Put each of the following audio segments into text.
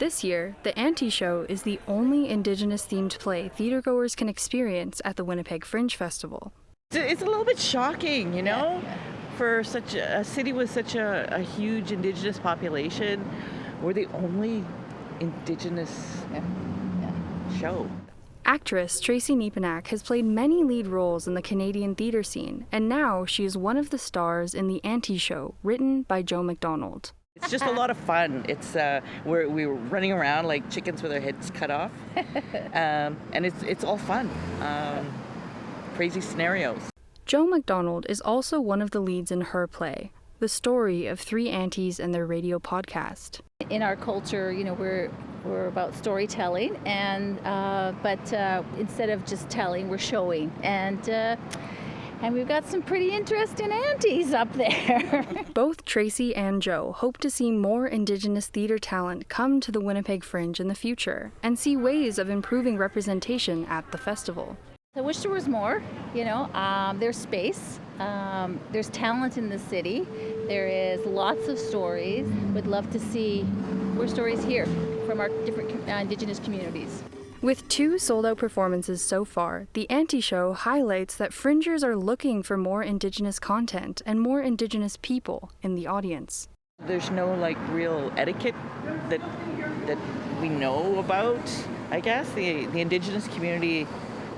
This year, the Auntie Show is the only Indigenous-themed play theatergoers can experience at the Winnipeg Fringe Festival. It's a little bit shocking, you know, for such a city with such a huge Indigenous population. We're the only Indigenous show. Actress Tracy Nepanak has played many lead roles in the Canadian theatre scene, and now she is one of the stars in the Auntie Show, written by Jo MacDonald. It's just a lot of fun. It's we were running around like chickens with our heads cut off, and it's all fun. Crazy scenarios. Jo MacDonald is also one of the leads in her play, the story of three aunties and their radio podcast. In our culture, you know, we're about storytelling, and but instead of just telling, we're showing, and we've got some pretty interesting aunties up there. Both Tracy and Jo hope to see more Indigenous theatre talent come to the Winnipeg Fringe in the future and see ways of improving representation at the festival. I wish there was more, you know, there's space, there's talent in the city, there is lots of stories. Would love to see more stories here from our different Indigenous communities. With 2 sold-out performances so far, the Auntie Show highlights that Fringers are looking for more Indigenous content and more Indigenous people in the audience. There's no like real etiquette that we know about. I guess the Indigenous community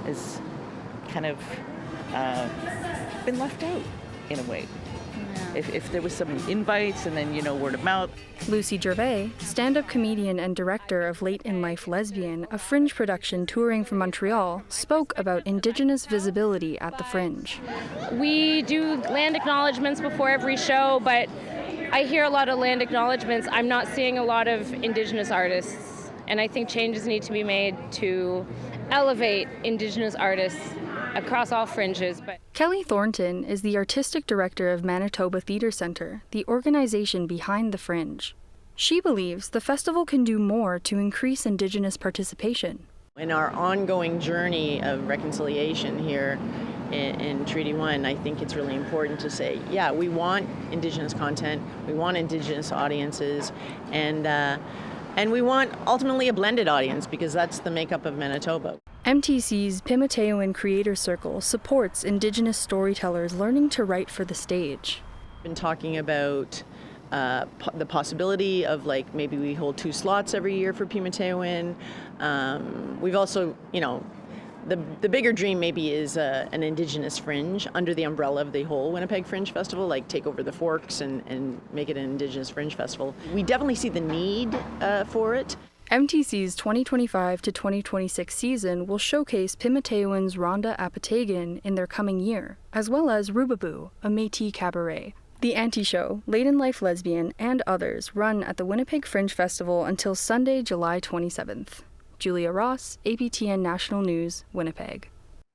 is kind of been left out in a way. If there was some invites and then, you know, word of mouth. Lucy Gervais, stand-up comedian and director of Late in Life Lesbian, a Fringe production touring from Montreal, spoke about Indigenous visibility at the Fringe. We do land acknowledgements before every show, but I hear a lot of land acknowledgements. I'm not seeing a lot of Indigenous artists, and I think changes need to be made to elevate Indigenous artists across all fringes. Kelly Thornton is the artistic director of Manitoba Theatre Centre, the organization behind the Fringe. She believes the festival can do more to increase Indigenous participation. In our ongoing journey of reconciliation here in Treaty 1, I think it's really important to say, yeah, we want Indigenous content, we want Indigenous audiences, and we want ultimately a blended audience because that's the makeup of Manitoba. MTC's Pimateoan Creator Circle supports Indigenous storytellers learning to write for the stage. Been talking about the possibility of like maybe we hold 2 slots every year for Pimateoan. We've also, you know, the bigger dream maybe is an Indigenous fringe under the umbrella of the whole Winnipeg Fringe Festival, like take over the Forks and make it an Indigenous Fringe Festival. We definitely see the need for it. MTC's 2025 to 2026 season will showcase Pimateoans Rhonda Apatagan in their coming year, as well as Rubaboo, a Métis cabaret. The Auntie Show, Late in Life Lesbian, and others run at the Winnipeg Fringe Festival until Sunday, July 27th. Julia Ross, APTN National News, Winnipeg.